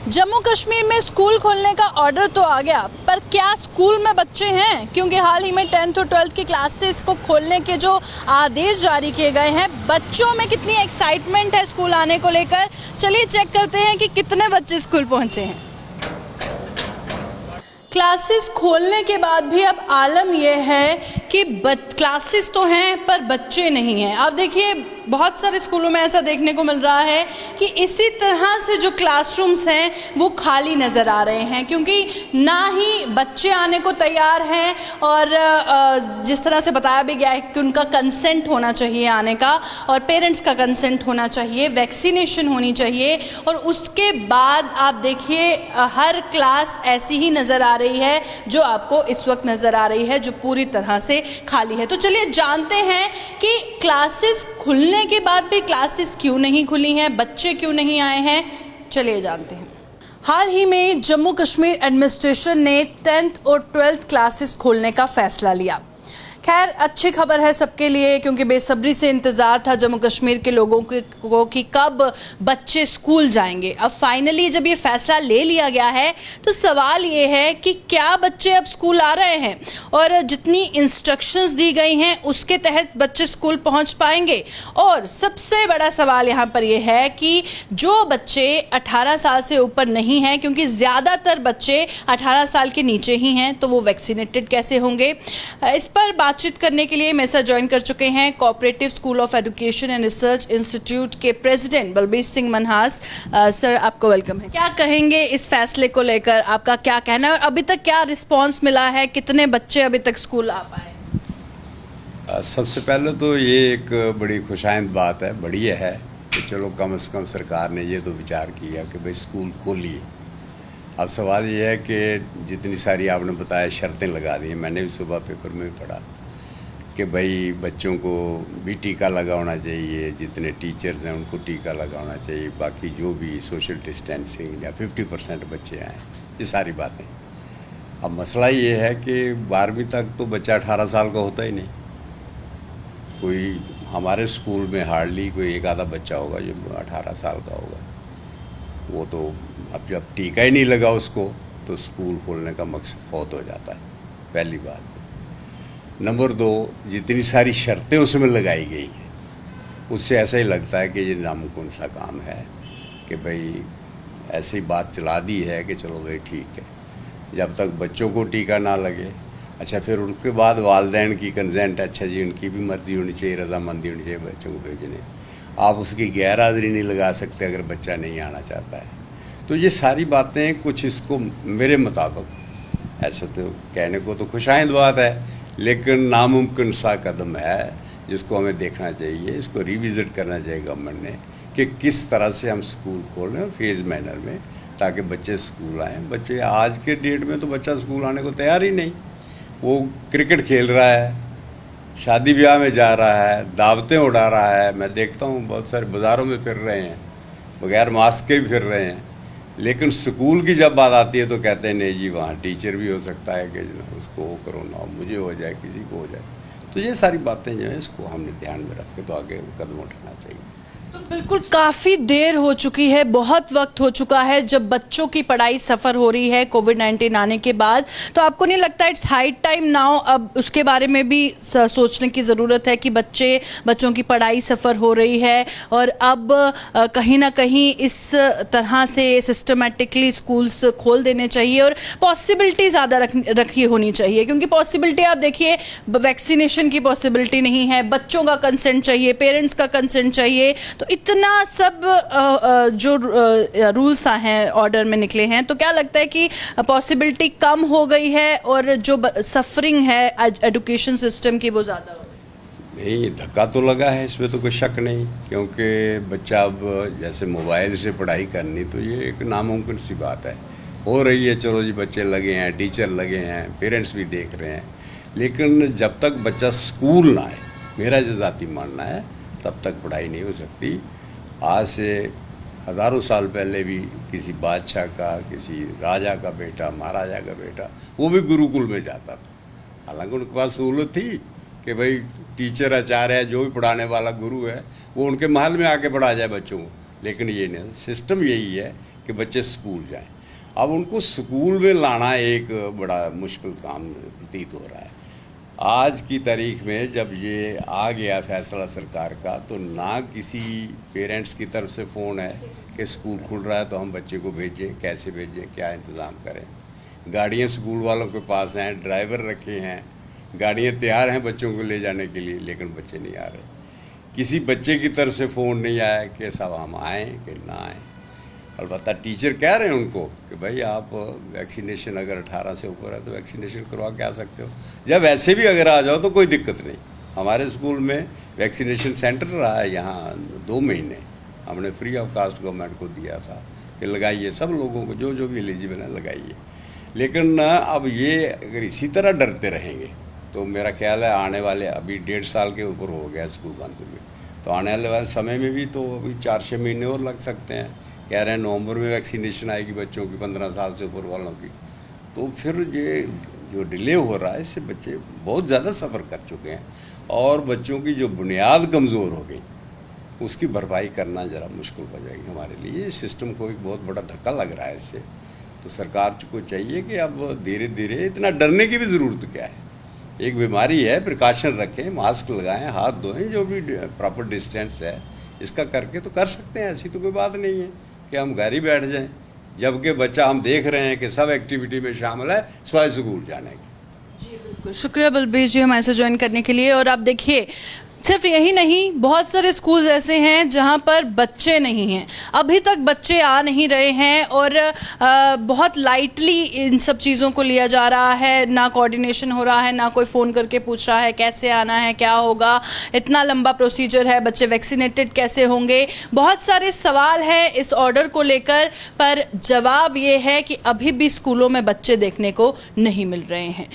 जम्मू कश्मीर में स्कूल खोलने का ऑर्डर तो आ गया, पर क्या स्कूल में बच्चे हैं? क्योंकि हाल ही में 10th और 12th की क्लासेस को खोलने के जो आदेश जारी किए गए हैं, बच्चों में कितनी एक्साइटमेंट है स्कूल आने को लेकर। चलिए चेक करते हैं कि कितने बच्चे स्कूल पहुंचे हैं। क्लासेस खोलने के बाद भी अब आलम यह है कि क्लासेस तो हैं पर बच्चे नहीं हैं। आप देखिए बहुत सारे स्कूलों में ऐसा देखने को मिल रहा है कि इसी तरह से जो क्लासरूम्स हैं वो खाली नज़र आ रहे हैं, क्योंकि ना ही बच्चे आने को तैयार हैं और जिस तरह से बताया भी गया है कि उनका कंसेंट होना चाहिए आने का, और पेरेंट्स का कंसेंट होना चाहिए, वैक्सीनेशन होनी चाहिए, और उसके बाद आप देखिए हर क्लास ऐसी ही नज़र आ रही है जो आपको इस वक्त नज़र आ रही है, जो पूरी तरह से खाली है। तो चलिए जानते हैं कि क्लासेस खुलने के बाद भी क्लासेस क्यों नहीं खुली हैं, बच्चे क्यों नहीं आए हैं। चलिए जानते हैं। हाल ही में जम्मू कश्मीर एडमिनिस्ट्रेशन ने 10th और 12th क्लासेस खोलने का फैसला लिया। खैर अच्छी खबर है सबके लिए, क्योंकि बेसब्री से इंतज़ार था जम्मू कश्मीर के लोगों को कि कब बच्चे स्कूल जाएंगे। अब फाइनली जब ये फैसला ले लिया गया है तो सवाल ये है कि क्या बच्चे अब स्कूल आ रहे हैं, और जितनी इंस्ट्रक्शंस दी गई हैं उसके तहत बच्चे स्कूल पहुंच पाएंगे। और सबसे बड़ा सवाल यहाँ पर यह है कि जो बच्चे 18 साल से ऊपर नहीं हैं, क्योंकि ज़्यादातर बच्चे 18 साल के नीचे ही हैं, तो वो वैक्सीनेटेड कैसे होंगे। इस पर बातचीत करने के लिए मेरे साथ ज्वाइन कर चुके हैं cooperative school of education and research institute के प्रेसिडेंट बलबीर सिंह मनहास। सर आपको वेलकम है। क्या कहेंगे इस फैसले को लेकर, आपका क्या कहना है और अभी तक क्या रिस्पांस मिला है, कितने बच्चे अभी तक स्कूल आ पाए? सबसे पहले तो ये एक बड़ी खुशाइंद बात है, बढ़िया है कि चलो कम से कम सरकार ने ये तो विचार किया कि भाई स्कूल खोलिए। अब सवाल ये है कि जितनी सारी आपने बताया शर्तें लगा दी, मैंने भी सुबह पेपर में पढ़ा कि भाई बच्चों को भी टीका लगाना चाहिए, जितने टीचर्स हैं उनको टीका लगाना चाहिए, बाकी जो भी सोशल डिस्टेंसिंग या 50% बच्चे आएँ, ये सारी बातें। अब मसला ये है कि 12वीं तक तो बच्चा 18 साल का होता ही नहीं। कोई हमारे स्कूल में हार्डली कोई एक आधा बच्चा होगा जो 18 साल का होगा। वो तो अब जब टीका ही नहीं लगा उसको तो स्कूल खोलने का मकसद फौत हो जाता है, पहली बात। नंबर 2, जितनी सारी शर्तें उसमें लगाई गई हैं उससे ऐसा ही लगता है कि ये नामुमकिन सा काम है कि भाई ऐसी बात चला दी है कि चलो भाई ठीक है, जब तक बच्चों को टीका ना लगे। अच्छा, फिर उनके बाद वालिदैन की कंसेंट, अच्छा जी उनकी भी मर्जी होनी चाहिए, रजामंदी होनी चाहिए बच्चों को भेजने। आप उसकी गैर हाज़िरी नहीं लगा सकते अगर बच्चा नहीं आना चाहता है। तो ये सारी बातें कुछ इसको मेरे मुताबिक, ऐसा तो कहने को तो खुशाइंद बात है, लेकिन नामुमकिन सा कदम है जिसको हमें देखना चाहिए, इसको रिविज़िट करना चाहिए गवर्नमेंट ने कि किस तरह से हम स्कूल खोल रहे हैं फेज़ मैनर में, ताकि बच्चे स्कूल आएँ। बच्चे आज के डेट में तो बच्चा स्कूल आने को तैयार ही नहीं, वो क्रिकेट खेल रहा है, शादी ब्याह में जा रहा है, दावतें उड़ा रहा है। मैं देखता हूँ बहुत सारे बाज़ारों में फिर रहे हैं, बगैर मास्क के भी फिर रहे हैं। लेकिन स्कूल की जब बात आती है तो कहते हैं नहीं जी वहाँ टीचर भी हो सकता है कि उसको वो कोरोना हो, मुझे हो जाए, किसी को हो जाए। तो ये सारी बातें जो हैं इसको हमने ध्यान में रख के तो आगे कदम उठाना चाहिए। तो बिल्कुल काफ़ी देर हो चुकी है, बहुत वक्त हो चुका है जब बच्चों की पढ़ाई सफ़र हो रही है कोविड-19 आने के बाद। तो आपको नहीं लगता इट्स हाई टाइम नाउ, अब उसके बारे में भी सोचने की ज़रूरत है कि बच्चों की पढ़ाई सफ़र हो रही है, और अब कहीं ना कहीं इस तरह से सिस्टमेटिकली स्कूल्स खोल देने चाहिए और पॉसिबिलिटी ज़्यादा रखी होनी चाहिए। क्योंकि पॉसिबिलिटी आप देखिए, वैक्सीनेशन की पॉसिबिलिटी नहीं है, बच्चों का कंसेंट चाहिए, पेरेंट्स का कंसेंट चाहिए। तो इतना सब जो रूल्स हैं ऑर्डर में निकले हैं, तो क्या लगता है कि पॉसिबिलिटी कम हो गई है और जो सफरिंग है एजुकेशन सिस्टम की वो ज़्यादा हो गई? नहीं, धक्का तो लगा है, इसमें तो कोई शक नहीं, क्योंकि बच्चा अब जैसे मोबाइल से पढ़ाई करनी तो ये एक नामुमकिन सी बात है, हो रही है। चलो जी बच्चे लगे हैं, टीचर लगे हैं, पेरेंट्स भी देख रहे हैं, लेकिन जब तक बच्चा स्कूल ना आए, मेरा जो ज़ाती मानना है, तब तक पढ़ाई नहीं हो सकती। आज से हज़ारों साल पहले भी किसी बादशाह का, किसी राजा का बेटा, महाराजा का बेटा, वो भी गुरुकुल में जाता था। हालांकि उनके पास सहूलत थी कि भाई टीचर, आचार्य है, जो भी पढ़ाने वाला गुरु है वो उनके महल में आके पढ़ा जाए बच्चों को, लेकिन ये नहीं, सिस्टम यही है कि बच्चे स्कूल जाएं। अब उनको स्कूल में लाना एक बड़ा मुश्किल काम प्रतीत हो रहा है। आज की तारीख में जब ये आ गया फैसला सरकार का, तो ना किसी पेरेंट्स की तरफ से फ़ोन है कि स्कूल खुल रहा है तो हम बच्चे को भेजें, कैसे भेजें, क्या इंतज़ाम करें। गाड़ियाँ स्कूल वालों के पास हैं, ड्राइवर रखे हैं, गाड़ियाँ तैयार हैं बच्चों को ले जाने के लिए, लेकिन बच्चे नहीं आ रहे। किसी बच्चे की तरफ से फ़ोन नहीं आया कि साहब हम आएँ कि ना आएँ। अलबत्ता टीचर कह रहे हैं उनको कि भाई आप वैक्सीनेशन अगर 18 से ऊपर है तो वैक्सीनेशन करवा के आ सकते हो, जब ऐसे भी अगर आ जाओ तो कोई दिक्कत नहीं। हमारे स्कूल में वैक्सीनेशन सेंटर रहा है यहाँ 2 महीने, हमने फ्री ऑफ कास्ट गवर्नमेंट को दिया था कि लगाइए, सब लोगों को जो जो भी एलिजिबल है लगाइए। लेकिन अब ये अगर इसी तरह डरते रहेंगे तो मेरा ख्याल है आने वाले, अभी 1.5 साल के ऊपर हो गया स्कूल बंद हुए, तो आने वाले समय में भी तो अभी 4-6 महीने और लग सकते हैं। कह रहे हैं नवंबर में वैक्सीनेशन आएगी बच्चों की, 15 साल से ऊपर वालों की। तो फिर ये जो डिले हो रहा है, इससे बच्चे बहुत ज़्यादा सफ़र कर चुके हैं और बच्चों की जो बुनियाद कमज़ोर हो गई उसकी भरपाई करना ज़रा मुश्किल हो जाएगी हमारे लिए। सिस्टम को एक बहुत बड़ा धक्का लग रहा है इससे। तो सरकार को चाहिए कि अब धीरे धीरे, इतना डरने की भी ज़रूरत क्या है, एक बीमारी है, प्रिकॉशन रखें, मास्क लगाएं, हाथ धोएं, जो भी प्रॉपर डिस्टेंस है इसका करके तो कर सकते हैं। ऐसी तो कोई बात नहीं है कि हम घर ही बैठ जाएं, जबकि बच्चा हम देख रहे हैं कि सब एक्टिविटी में शामिल है सिवाय स्कूल जाने की। जी बिल्कुल, शुक्रिया बलबीर जी हमारे साथ ज्वाइन करने के लिए। और आप देखिए, सिर्फ यही नहीं, बहुत सारे स्कूल्स ऐसे हैं जहां पर बच्चे नहीं हैं, अभी तक बच्चे आ नहीं रहे हैं और बहुत लाइटली इन सब चीज़ों को लिया जा रहा है। ना कोऑर्डिनेशन हो रहा है, ना कोई फ़ोन करके पूछ रहा है कैसे आना है, क्या होगा, इतना लंबा प्रोसीजर है, बच्चे वैक्सीनेटेड कैसे होंगे। बहुत सारे सवाल हैं इस ऑर्डर को लेकर, पर जवाब ये है कि अभी भी स्कूलों में बच्चे देखने को नहीं मिल रहे हैं।